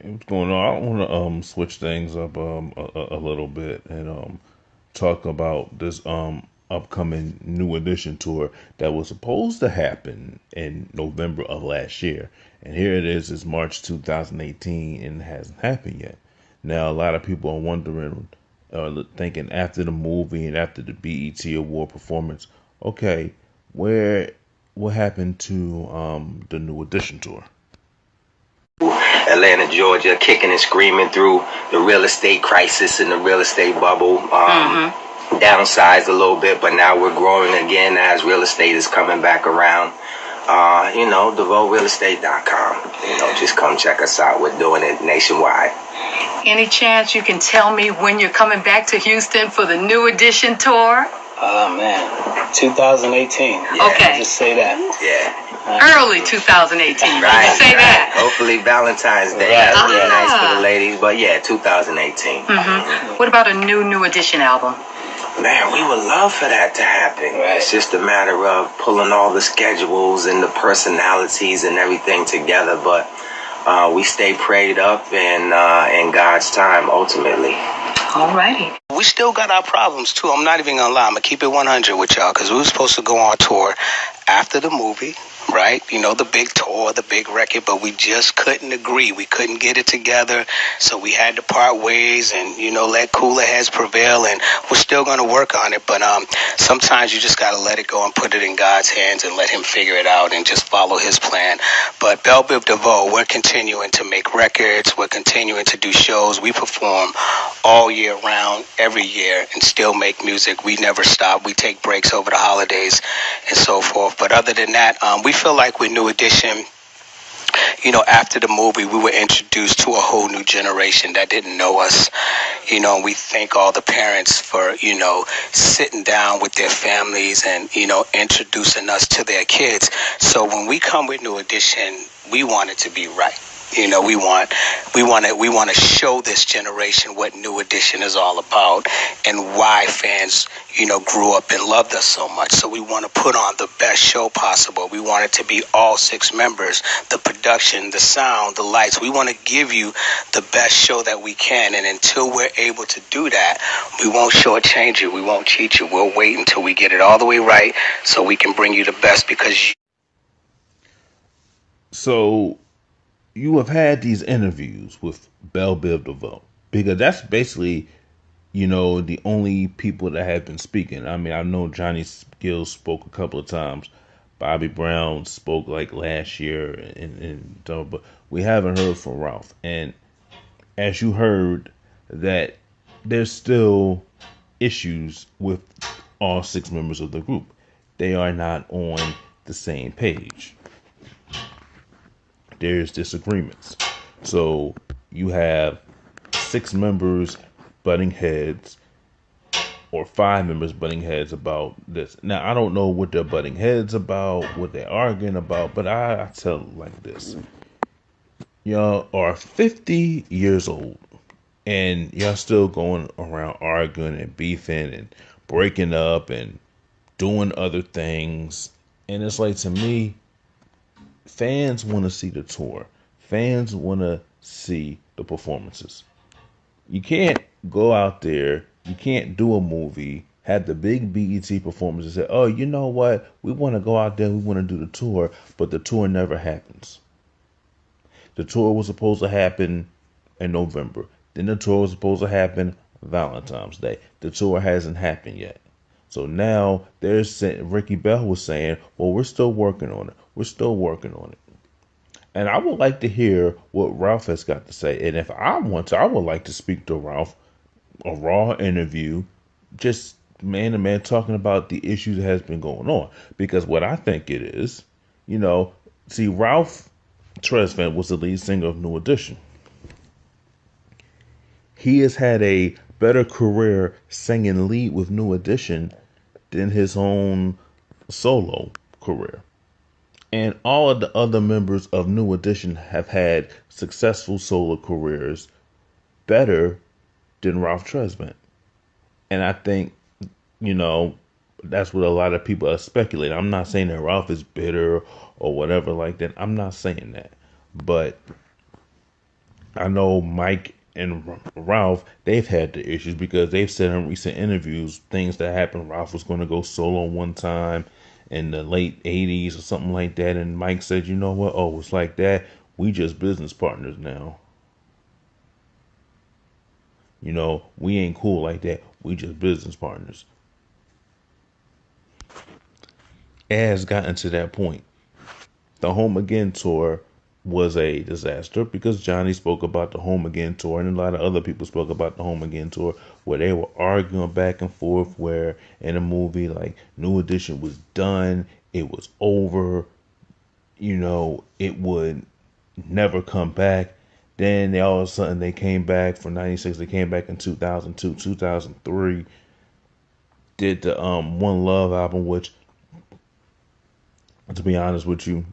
What's going on? I want to switch things up a little bit and talk about this upcoming New Edition tour that was supposed to happen in November of last year, and here it is. It's March 2018 and it hasn't happened yet. Now a lot of people are wondering, thinking after the movie and after the BET Award performance, okay, where what happened to the New Edition tour? Atlanta, Georgia, kicking and screaming through the real estate crisis and the real estate bubble. Downsized a little bit, but now we're growing again as real estate is coming back around. DeVoeRealEstate.com. Just come check us out. We're doing it nationwide. Any chance you can tell me when you're coming back to Houston for the New Edition tour? Oh, man. 2018. Yeah. Okay. Just say that. Yeah. Early 2018. Right. You say that. Hopefully Valentine's Day. Right. That'll be nice for Ah. the ladies. But yeah, 2018. What about a New Edition album? Man, we would love for that to happen. Right. It's just a matter of pulling all the schedules and the personalities and everything together. But we stay prayed up and in God's time, ultimately. Alrighty. We still got our problems, too. I'm not even going to lie. I'm going to keep it 100 with y'all because we were supposed to go on tour after the movie, right? The big tour, the big record, but we just couldn't agree. We couldn't get it together, so we had to part ways and, let cooler heads prevail, and we're still going to work on it, but sometimes you just got to let it go and put it in God's hands and let him figure it out and just follow his plan. But Belle Biv DeVoe, we're continuing to make records. We're continuing to do shows. We perform all year round, every year, and still make music. We never stop. We take breaks over the holidays and so forth. But other than that, we feel like with New Edition, after the movie, we were introduced to a whole new generation that didn't know us. And we thank all the parents for, sitting down with their families and, introducing us to their kids. So when we come with New Edition, we want it to be right. We want to show this generation what New Edition is all about and why fans, grew up and loved us so much. So we want to put on the best show possible. We want it to be all 6 members, the production, the sound, the lights. We want to give you the best show that we can. And until we're able to do that, we won't shortchange you. We won't cheat you. We'll wait until we get it all the way right so we can bring you the best because So you have had these interviews with Belle Biv DeVoe because that's basically, the only people that have been speaking. I mean, I know Johnny Gill spoke a couple of times. Bobby Brown spoke like last year, but we haven't heard from Ralph. And as you heard, that there's still issues with all 6 members of the group. They are not on the same page. There's disagreements. So you have 6 members butting heads or 5 members butting heads about this. Now, I don't know what they're butting heads about, what they're arguing about, but I tell it like this. Y'all are 50 years old and y'all still going around arguing and beefing and breaking up and doing other things. And it's like, to me, fans want to see the tour. Fans want to see the performances. You can't go out there, you can't do a movie, have the big BET performance and say, oh, you know what? We want to go out there, we want to do the tour, but the tour never happens. The tour was supposed to happen in November. Then the tour was supposed to happen Valentine's Day. The tour hasn't happened yet. So now Ricky Bell was saying, well, we're still working on it. We're still working on it. And I would like to hear what Ralph has got to say. And if I want to, I would like to speak to Ralph, a raw interview, just man to man talking about the issues that has been going on. Because what I think it is, see, Ralph Tresvant was the lead singer of New Edition. He has had a better career singing lead with New Edition than his own solo career. And all of the other members of New Edition have had successful solo careers better than Ralph Tresvant. And I think, that's what a lot of people are speculating. I'm not saying that Ralph is bitter or whatever like that. I'm not saying that. But I know Mike and Ralph, they've had the issues because they've said in recent interviews things that happened. Ralph was going to go solo one time in the late 80s or something like that. And Mike said, you know what? Oh, it's like that. We just business partners now. You know, we ain't cool like that. We just business partners. It has gotten to that point. The Home Again tour was a disaster because Johnny spoke about the Home Again tour and a lot of other people spoke about the Home Again tour where they were arguing back and forth where in a movie like New Edition was done, it was over, you know, it would never come back. Then they all of a sudden they came back for 96, they came back in 2002, 2003, did the One Love album, which to be honest with you,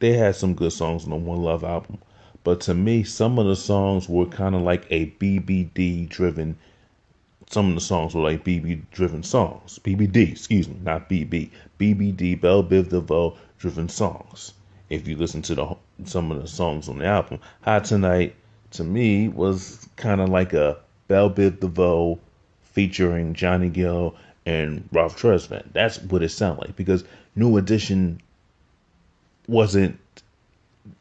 they had some good songs on the One Love album. But to me, some of the songs were kind of like a BBD driven. Some of the songs were like BB driven songs. BBD, excuse me, not BB. BBD, Belle Biv DeVoe driven songs. If you listen to some of the songs on the album, Hot Tonight to me was kind of like a Belle Biv DeVoe featuring Johnny Gill and Ralph Tresvant. That's what it sounded like because New Edition wasn't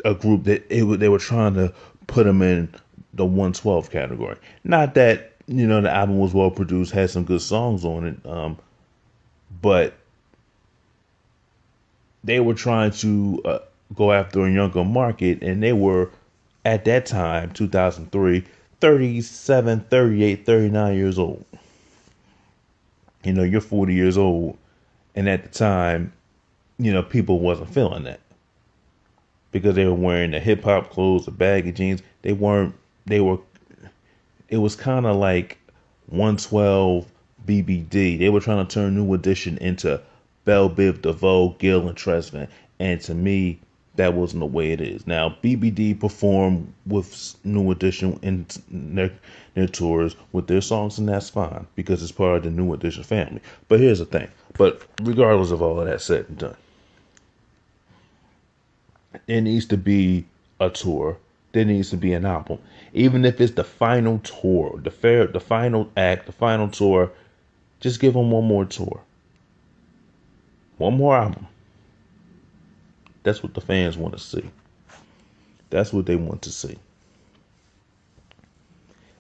a group that they were trying to put them in the 112 category. Not that, you know, the album was well produced, had some good songs on it, but they were trying to go after a younger market, and they were at that time, 2003, 37, 38, 39 years old. You know, you're 40 years old, and at the time, you know, people wasn't feeling that. Because they were wearing the hip hop clothes, the baggy jeans. It was kind of like 112 BBD. They were trying to turn New Edition into Belle Biv DeVoe, Gill, and Tresvant. And to me, that wasn't the way it is. Now, BBD performed with New Edition in their tours with their songs, and that's fine because it's part of the New Edition family. But here's the thing. But regardless of all of that said and done, there needs to be a tour. There needs to be an album. Even if it's the final tour, the final act, the final tour, just give them one more tour. One more album. That's what the fans want to see. That's what they want to see.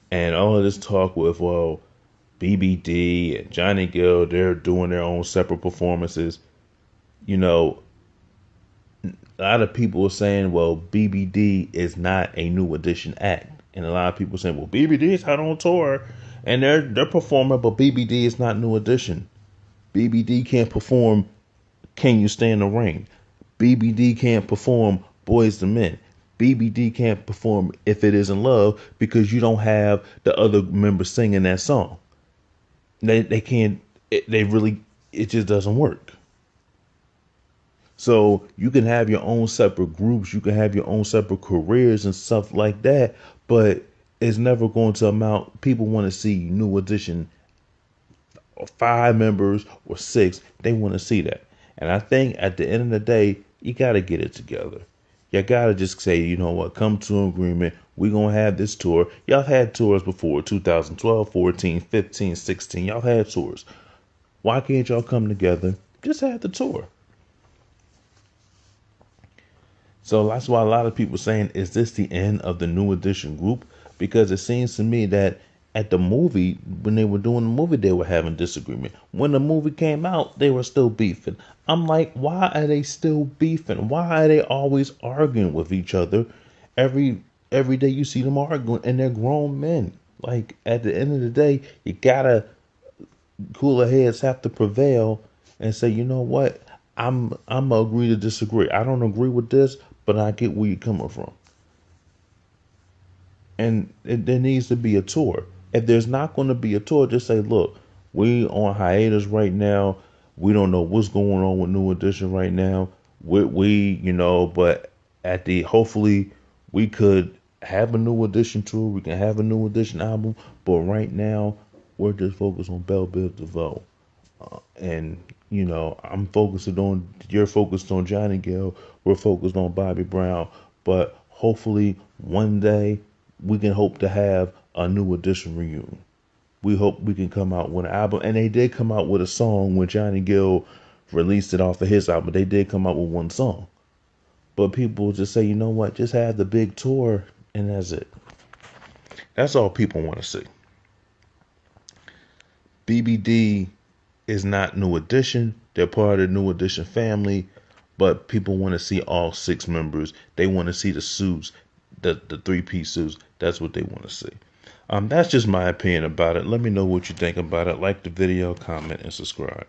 And all of this talk with, well, BBD and Johnny Gill, they're doing their own separate performances. You know, a lot of people are saying, well, BBD is not a New Edition act. And a lot of people are saying, well, BBD is out on tour and they're performing, but BBD is not New Edition. BBD can't perform Can You Stay in the Rain? BBD can't perform Boys to Men. BBD can't perform If It Isn't Love because you don't have the other members singing that song. They can't, it just doesn't work. So you can have your own separate groups, you can have your own separate careers and stuff like that, but it's never going to amount. People want to see New Edition, 5 members or 6. They want to see that. And I think at the end of the day, you got to get it together. You got to just say, you know what, come to an agreement. We're going to have this tour. Y'all had tours before, 2012, 14, 15, 16. Y'all had tours. Why can't y'all come together? Just have the tour. So that's why a lot of people are saying, is this the end of the New Edition group? Because it seems to me that at the movie, when they were doing the movie, they were having disagreement. When the movie came out, they were still beefing. I'm like, why are they still beefing? Why are they always arguing with each other? Every day you see them arguing, and they're grown men. Like, at the end of the day, you gotta, cooler heads have to prevail and say, you know what? I'm gonna agree to disagree. I don't agree with this, but I get where you're coming from. And there needs to be a tour. If there's not going to be a tour, just say, look, we on hiatus right now. We don't know what's going on with New Edition right now. But hopefully we could have a New Edition tour. We can have a New Edition album. But right now, we're just focused on Belle Biv DeVoe. You're focused on Johnny Gill. We're focused on Bobby Brown. But hopefully one day we can hope to have a New Edition reunion. We hope we can come out with an album. And they did come out with a song when Johnny Gill released it off of his album. They did come out with one song. But people just say, you know what, just have the big tour and that's it. That's all people want to see. BBD is not New Edition. They're part of the New Edition family. But people want to see all 6 members. They want to see the suits, the 3-piece suits. That's what they want to see. That's just my opinion about it. Let me know what you think about it. Like the video, comment, and subscribe.